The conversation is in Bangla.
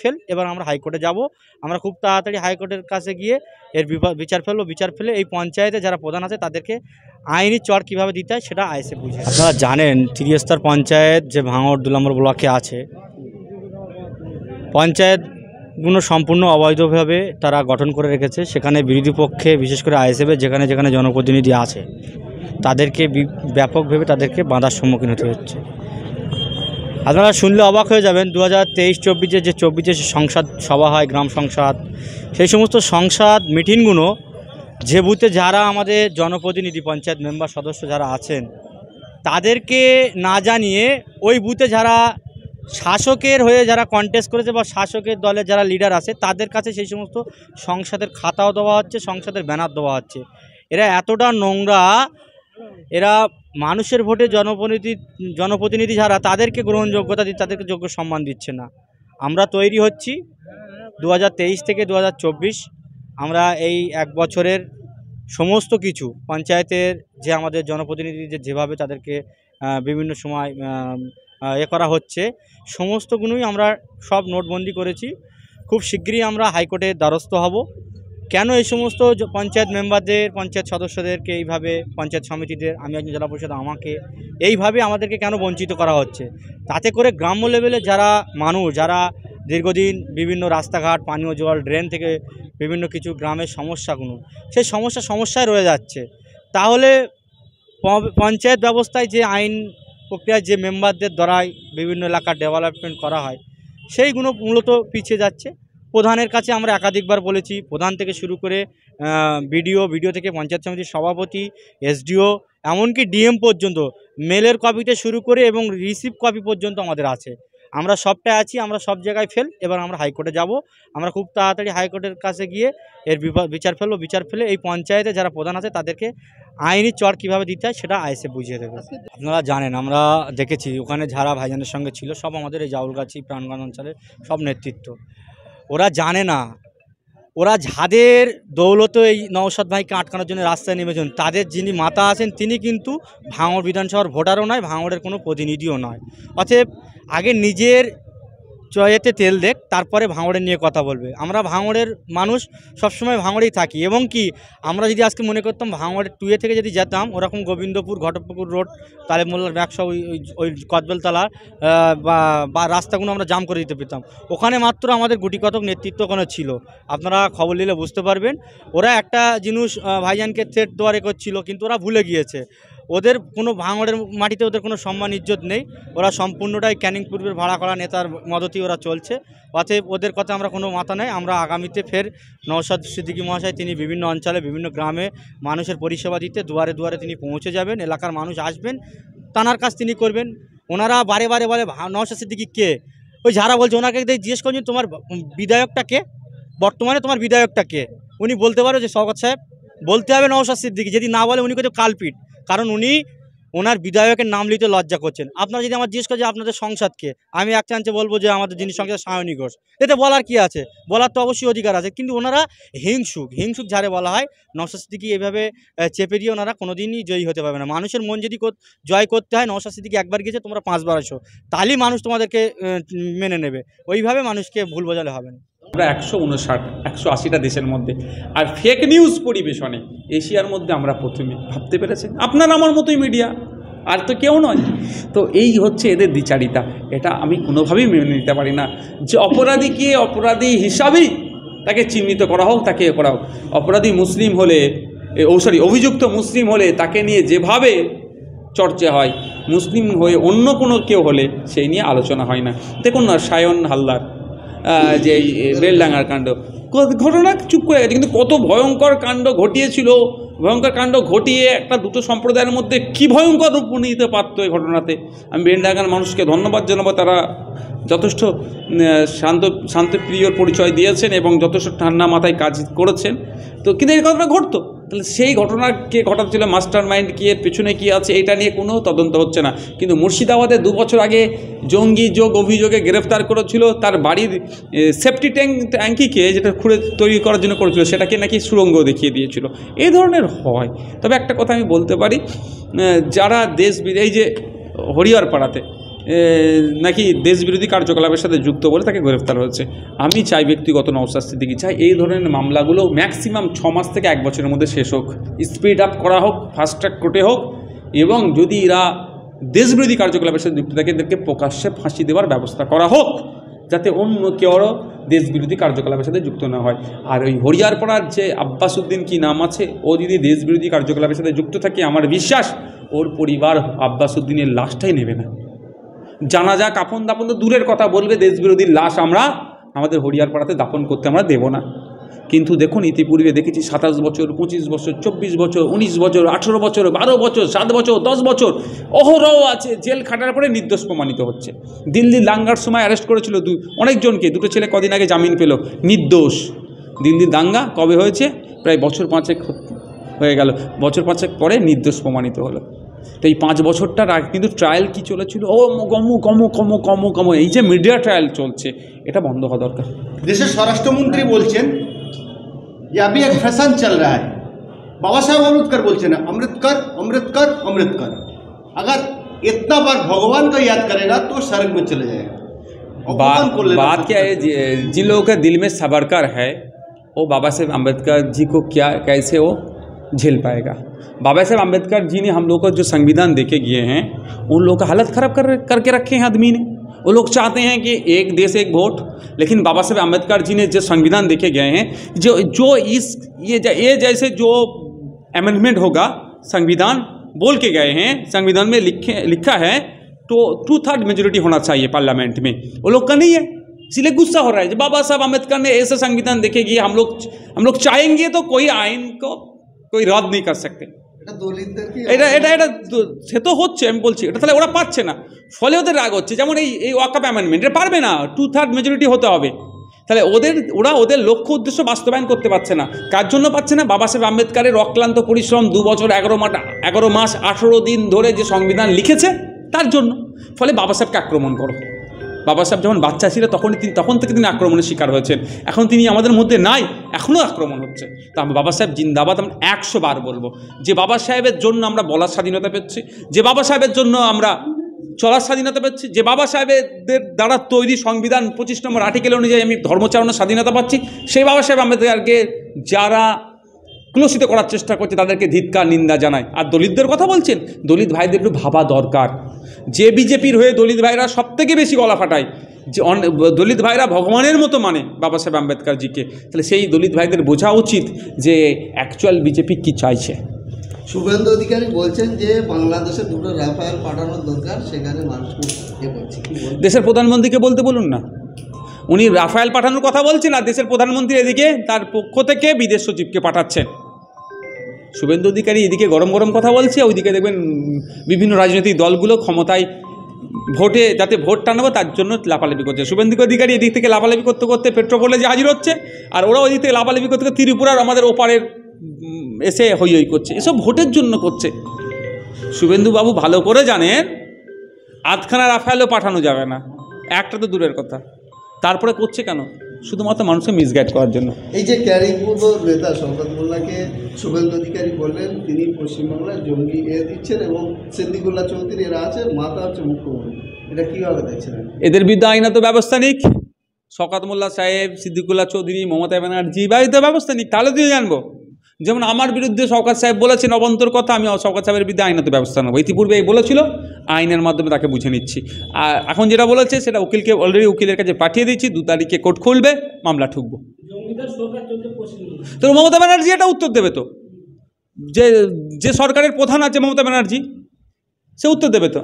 ফেল। এবার আমরা হাইকোর্টে যাব। আমরা খুব তাড়াতাড়ি হাইকোর্টের কাছে গিয়ে এর বিচার ফেলবো। বিচার ফেলে এই পঞ্চায়েতে যারা প্রধান আছে তাদেরকে আইনি চড় কীভাবে দিতে হয় সেটা আইসে বুঝে। আপনারা জানেন ত্রিস্তর পঞ্চায়েত যে ভাঙড় 2 নম্বর ব্লকে আছে, পঞ্চায়েতগুলো সম্পূর্ণ অবৈধভাবে তারা গঠন করে রেখেছে। সেখানে বিরোধী পক্ষে বিশেষ করে আইএসএফের যেখানে যেখানে জনপ্রতিনিধি আছে তাদেরকে ব্যাপকভাবে তাদেরকে বাধার সম্মুখীন হতে হচ্ছে। আপনারা শুনলে অবাক হয়ে যাবেন, 2023-24 যে 24 সংসদ সভা হয়, গ্রাম সংসদ, সেই সমস্ত সংসদ মিটিংগুলো যে বুথে যারা আমাদের জনপ্রতিনিধি পঞ্চায়েত মেম্বার সদস্য যারা আছেন তাদেরকে না জানিয়ে ওই বুথে যারা শাসকের হয়ে যারা কন্টেস্ট করেছে বা শাসকের দলের যারা লিডার আছে তাদের কাছে সেই সমস্ত সংসদের খাতাও দেওয়া হচ্ছে, সংসদের ব্যানার দেওয়া হচ্ছে। এরা এতটা নোংরা, এরা মানুষের ভোটে জনপ্রতিনিধি যারা তাদেরকে গ্রহণযোগ্যতা দিচ্ছে, তাদেরকে যোগ্য সম্মান দিচ্ছে না। আমরা তৈরি হচ্ছি 2023 থেকে 2024, আমরা এই 1 বছরের সমস্ত কিছু পঞ্চায়েতের যে আমাদের জনপ্রতিনিধি যেভাবে তাদেরকে বিভিন্ন সময় করা হচ্ছে সমস্তগুলোই আমরা সব নোটবন্দি করেছি। খুব শীঘ্রই আমরা হাইকোর্টের দ্বারস্থ হব। কেন এই সমস্ত পঞ্চায়েত মেম্বারদের, পঞ্চায়েত সদস্যদেরকে এইভাবে, পঞ্চায়েত সমিতিদের, আমি একজন জেলা পরিষদ, আমাকে এইভাবে আমাদেরকে কেন বঞ্চিত করা হচ্ছে? তাতে করে গ্রাম্য লেভেলে যারা মানুষ, যারা দীর্ঘদিন বিভিন্ন রাস্তাঘাট, পানীয় জল, ড্রেন থেকে বিভিন্ন কিছু গ্রামের সমস্যাগুলো, সেই সমস্যায় রয়ে যাচ্ছে। তাহলে পঞ্চায়েত ব্যবস্থায় যে আইন প্রক্রিয়ায় যে মেম্বারদের দ্বারাই বিভিন্ন এলাকার ডেভেলপমেন্ট করা হয় সেইগুলো মূলত পিছিয়ে যাচ্ছে। প্রধানের কাছে আমরা একাধিকবার বলেছি, প্রধান থেকে শুরু করে ভিডিও থেকে পঞ্চায়েত সমিতির সভাপতি, এসডিও, এমনকি ডিএম পর্যন্ত, মেলের কপিতে শুরু করে এবং রিসিভ কপি পর্যন্ত আমাদের আছে। আমরা সবটাই আছি, আমরা সব জায়গায় ফেল। এবার আমরা হাইকোর্টে যাব। আমরা খুব তাড়াতাড়ি হাইকোর্টের কাছে গিয়ে এর বিচার ফেলবো। বিচার ফেলে এই পঞ্চায়েতে যারা প্রধান আছে তাদেরকে আইনি চড় কীভাবে দিতে হয় সেটা আইসে বুঝিয়ে দেবে। আপনারা জানেন, আমরা দেখেছি ওখানে যারা ভাইজানের সঙ্গে ছিল সব আমাদের এই জাউলগাছি প্রাণগঞ্জ অঞ্চলের সব নেতৃত্ব। ওরা জানে না, ওরা যাদের দৌলতে এই নওশাদ ভাইকে আটকানোর জন্য রাস্তায় নেমেছেন, তাদের যিনি মাতা আছেন তিনি কিন্তু ভাঙড় বিধানসভার ভোটারও নয়, ভাঙড়ের কোনো প্রতিনিধিও নয়। অতএব আগে নিজের চয়েতে তেল দেখ, তারপরে ভাঙড়ের নিয়ে কথা বলবে। আমরা ভাঙড়ের মানুষ, সবসময় ভাঙড়েই থাকি। এবং কি আমরা যদি আজকে মনে করতাম ভাঙড়ের 2 থেকে যদি যেতাম, ওরকম গোবিন্দপুর, ঘটকপুকুর রোড, তালেমোল্লার ব্যবসা, ওই কদবেলতলা বা রাস্তাগুলো আমরা জাম করে দিতে পেতাম। ওখানে মাত্র আমাদের গুটি কতক নেতৃত্ব ওখানে ছিল। আপনারা খবর নিলে বুঝতে পারবেন। ওরা একটা জিনিস ভাইজানকে থ্রেট দেওয়ারে করছিল, কিন্তু ওরা ভুলে গিয়েছে ওদের কোনো ভাঙড়ের মাটিতে ওদের কোনো সম্মান ইজ্জত নেই। ওরা সম্পূর্ণটাই ক্যানিং পূর্বের ভাড়া করা নেতার মদতেই ওরা চলছে। অতএব ওদের কথা আমরা কোনো মাথা নেই। আমরা আগামীতে ফের নওশাদ সিদ্দিকী মহাশয় তিনি বিভিন্ন অঞ্চলে, বিভিন্ন গ্রামে মানুষের পরিষেবা দিতে দুয়ারে দুয়ারে তিনি পৌঁছে যাবেন। এলাকার মানুষ আসবেন, তানার কাজ তিনি করবেন। ওনারা বারে বারে বলে নওশাদ সিদ্দিকী কে, ওই যারা বলছে ওনাকে জিজ্ঞেস করছেন তোমার বিধায়কটা কে, বর্তমানে তোমার বিধায়কটা কে। উনি বলতে পারো যে শওকত সাহেব, বলতে হবে নওশাদ সিদ্দিকী। যদি না বলে উনি কিন্তু কালপিট, কারণ উনি ওনার বিধায়কের নাম নিতে লজ্জা করছেন। আপনারা যদি আমার জিজ্ঞেস করেন যে আপনাদের সংসদকে, আমি এক চান্সে বলবো যে আমাদের যিনি সংসদ সায়নী ঘোষ। এতে বলার কি আছে? বলার তো অবশ্যই অধিকার আছে, কিন্তু ওনারা হিংসুক যারে বলা হয়। নওশাদ সিদ্দিকী এইভাবে চেপে দিয়ে ওনারা কোনোদিনই জয়ী হতে পারবে না। মানুষের মন যদি জয় করতে হয়, নওশাদ সিদ্দিকী একবার গিয়েছে, তোমরা 5 বার আসো, তাহলেই মানুষ তোমাদেরকে মেনে নেবে। ওইভাবে মানুষকে ভুল বোঝালে হবে না। আমরা 180টা দেশের মধ্যে, আর ফেক নিউজ পরিবেশনে এশিয়ার মধ্যে আমরা প্রথমে। ভাবতে পেরেছেন? আপনার আমার মতোই মিডিয়া, আর তো কেউ নয়। তো এই হচ্ছে এদের দ্বিচারিতা। এটা আমি কোনোভাবেই মেনে নিতে পারি না যে অপরাধীকে অপরাধী হিসাবেই তাকে চিহ্নিত করা হোক, তাকে করা হোক। অপরাধী মুসলিম হলে, অভিযুক্ত মুসলিম হলে তাকে নিয়ে যেভাবে চর্চা হয়, মুসলিম হয়ে অন্য কোনো কেউ হলে সেই নিয়ে আলোচনা হয় না। দেখুন না, সায়ন হালদার যে বেলডাঙ্গার কাণ্ড, ঘটনা চুপ করে গেছে, কিন্তু কত ভয়ঙ্কর কাণ্ড ঘটিয়েছিল। ভয়ঙ্কর কাণ্ড ঘটিয়ে একটা দুটো সম্প্রদায়ের মধ্যে কী ভয়ঙ্কর রূপ নিতে পারত এই ঘটনাতে। আমি বেলডাঙ্গার মানুষকে ধন্যবাদ জানাবো, তারা যথেষ্ট শান্তপ্রিয়র পরিচয় দিয়েছেন এবং যথেষ্ট ঠান্ডা মাথায় কাজ করেছেন। তো কিন্তু এই ঘটনা ঘটতো, তাহলে সেই ঘটনাকে ঘটাচ্ছিল মাস্টার মাইন্ড কি, এর পেছনে কী আছে, এটা নিয়ে কোনো তদন্ত হচ্ছে না। কিন্তু মুর্শিদাবাদে 2 বছর আগে জঙ্গি অভিযোগে গ্রেফতার করেছিল, তার বাড়ির সেফটি ট্যাঙ্কিকে যেটা খুঁড়ে তৈরি করার জন্য করেছিল সেটাকে নাকি সুড়ঙ্গ দেখিয়ে দিয়েছিল। এই ধরনের হয়। তবে একটা কথা আমি বলতে পারি, যারা এই যে হরিহর পাড়াতে নাকি দেশবিরোধী কার্যকলাপের সাথে যুক্ত বলে তাকে গ্রেফতার হয়েছে। আমি চাই ব্যক্তিগত নওশাদ সিদ্দিকী চাই এই ধরনের মামলাগুলো ম্যাক্সিমাম 6 মাস থেকে 1 বছরের মধ্যে শেষ হোক, স্পিড আপ করা হোক, ফাস্ট ট্র্যাক কোর্টে হোক, এবং যদি এরা দেশবিরোধী কার্যকলাপের সাথে যুক্ত থাকে এদেরকে প্রকাশ্যে ফাঁসি দেওয়ার ব্যবস্থা করা হোক, যাতে অন্য কেউরও দেশবিরোধী কার্যকলাপের সাথে যুক্ত না হয়। আর ওই হরিয়ারপাড়ার যে আব্বাস উদ্দিন কি নাম আছে, ও যদি দেশবিরোধী কার্যকলাপের সাথে যুক্ত থাকে আমার বিশ্বাস ওর পরিবার আব্বাস উদ্দিনের লাশটাই নেবে না। জানাজা কাফন দাফন তো দূরের কথা, বলবে দেশবিরোধীর লাশ আমরা আমাদের হরিয়ারপাড়াতে দাফন করতে আমরা দেব না। কিন্তু দেখুন ইতিপূর্বে দেখেছি 27 বছর, 25 বছর, 24 বছর, 19 বছর, 18 বছর, 12 বছর, 7 বছর, 10 বছর অহরহ আছে, জেল খাটার পরে নির্দোষ প্রমাণিত হচ্ছে। দিল্লি দাঙ্গার সময় অ্যারেস্ট করেছিল অনেকজনকে, দুটো ছেলে কদিন আগে জামিন পেল নির্দোষ। দিল্লির দাঙ্গা কবে হয়েছে? প্রায় বছর 5 হয়ে গেল, বছর 5 পরে নির্দোষ প্রমাণিত হলো। তো এই 5 বছরটার আগে কিন্তু ট্রায়াল কি চলেছিল, ও কম এই যে মিডিয়া ট্রায়াল চলছে, এটা বন্ধ হওয়া দরকার। দেশের স্বরাষ্ট্রমন্ত্রী বলছেন যে अभी एक फैशन चल रहा है, बाबा साहब अम्बेडकर बोलते हैं अमृतकर अमृतकर अमृतकर, अगर इतना बार भगवान को याद करेगा तो स्वर्ग में चले जाएगा। बात क्या है, जिन लोगों के दिल में सावरकर है वो बाबा साहेब अम्बेडकर जी को क्या कैसे वो झेल पाएगा। बाबा साहेब अम्बेडकर जी ने हम लोग को जो संविधान देके गए हैं उन लोगों का हालत ख़राब करके रखे हैं आदमी ने। वो लोग चाहते हैं कि एक देश एक वोट, लेकिन बाबा साहेब अम्बेडकर जी ने जो संविधान देके गए हैं, जो ये जैसे जो अमेंडमेंट होगा संविधान बोल के गए हैं, संविधान में लिखा है तो 2/3 मेजोरिटी होना चाहिए पार्लियामेंट में, वो लोग का नहीं है। इसलिए गुस्सा हो रहा है। जब बाबा साहब अम्बेडकर ने ऐसा संविधान देके गए, हम लोग चाहेंगे तो कोई आइन को कोई रद्द नहीं कर सकते। এটা সে তো হচ্ছে, আমি বলছি এটা তাহলে ওরা পাচ্ছে না, ফলে ওদের রাগ হচ্ছে। যেমন এই ওয়াকআপ অ্যামেন্ডমেন্ট এটা পারবে না, 2/3 মেজরিটি হতে হবে, তাহলে ওরা ওদের লক্ষ্য উদ্দেশ্য বাস্তবায়ন করতে পারছে না। কার জন্য পাচ্ছে না? বাবা সাহেব আম্বেদকরের অক্লান্ত পরিশ্রম, 2 বছর 11 মাস 18 দিন ধরে যে সংবিধান লিখেছে তার জন্য। ফলে বাবা সাহেবকে আক্রমণ করো। বাবা সাহেব যখন বাচ্চা ছিল তখন থেকে তিনি আক্রমণের শিকার হয়েছেন, এখন তিনি আমাদের মধ্যে নাই, এখনও আক্রমণ হচ্ছে। তো আমরা বাবা সাহেব জিন্দাবাদ আমরা 100 বার বলবো। যে বাবা সাহেবের জন্য আমরা বলার স্বাধীনতা পেয়েছি, যে বাবা সাহেবের জন্য আমরা চলার স্বাধীনতা পাচ্ছি, যে বাবা সাহেবের দ্বারা তৈরি সংবিধান 25 নম্বর আর্টিকেল অনুযায়ী আমি ধর্মচারণার স্বাধীনতা পাচ্ছি, সেই বাবা সাহেব আম্বেদকরকে যারা কুলসিত করার চেষ্টা করছে তাদেরকে ধিক্কার নিন্দা জানায়। আর দলিতদের কথা বলছেন, দলিত ভাইদের একটু ভাবা দরকার। যে বিজেপির হয়ে দলিত ভাইরা সবথেকে বেশি গলা ফাটায়, যে দলিত ভাইরা ভগবানের মতো মানে বাবা সাহেব আম্বেদকরজিকে, তাহলে সেই দলিত ভাইদের বোঝা উচিত যে অ্যাকচুয়াল বিজেপি কী চাইছে। শুভেন্দু অধিকারী বলছেন যে বাংলাদেশে 2টো রাফায়েল পাঠানোর দরকার, সেখানে মানুষকে দেশের প্রধানমন্ত্রীকে বলতে বলুন না, উনি রাফায়েল পাঠানোর কথা বলছেন আর দেশের প্রধানমন্ত্রী এদিকে তার পক্ষ থেকে বিদেশ সচিবকে পাঠাচ্ছেন। শুভেন্দু অধিকারী এদিকে গরম গরম কথা বলছে, ওইদিকে দেখবেন বিভিন্ন রাজনৈতিক দলগুলো ক্ষমতায় ভোটে যাতে ভোট টানাবো তার জন্য লাফালাফি করছে। শুভেন্দু অধিকারী এদিক থেকে লাফালাফি করতে করতে পেট্রোপোলে যে হাজির হচ্ছে, আর ওরা ওইদিক থেকে লাফালাফি করতে করতে ত্রিপুরার আমাদের ওপারের এসে হই করছে। এসব ভোটের জন্য করছে। শুভেন্দুবাবু ভালো করে জানেন আধখানা রাফায়েলও পাঠানো যাবে না, একটা তো দূরের কথা, তারপরে করছে কেন? শুধুমাত্র মানুষকে মিসগাইড করার জন্য। এই যে ক্যারিংপুর নেতা শওকত মোল্লাকে শুভেন্দু অধিকারী বললেন তিনি পশ্চিমবাংলায় জঙ্গি দিচ্ছেন এবং সিদ্দিকুল্লাহ চৌধুরী এরা আছে, মাথা হচ্ছে মুখ্যমন্ত্রী, এটা কীভাবে দেখছেন? এদের বিরুদ্ধে আইনত ব্যবস্থা নিক, শওকত মোল্লা সাহেব, সিদ্দিকুল্লাহ চৌধুরী, মমতা ব্যানার্জি বাড়িতে ব্যবস্থা নিক, তাহলে তুই জানবো। যেমন আমার বিরুদ্ধে শওকত সাহেব বলেছেন অবন্তর কথা, আমি শওকত সাহেবের বিরুদ্ধে আইনত ব্যবস্থা নেবো। ইতিপূর্বে এই বলেছিল, আইনের মাধ্যমে তাকে বুঝে নিচ্ছি। আর এখন যেটা বলেছে সেটা উকিলকে অলরেডি উকিলের কাছে পাঠিয়ে দিচ্ছি, 2 তারিখে কোর্ট খুলবে, মামলা ঠুকবো। তো মমতা ব্যানার্জি এটা উত্তর দেবে তো, যে সরকারের প্রধান আছে মমতা ব্যানার্জি, সে উত্তর দেবে তো।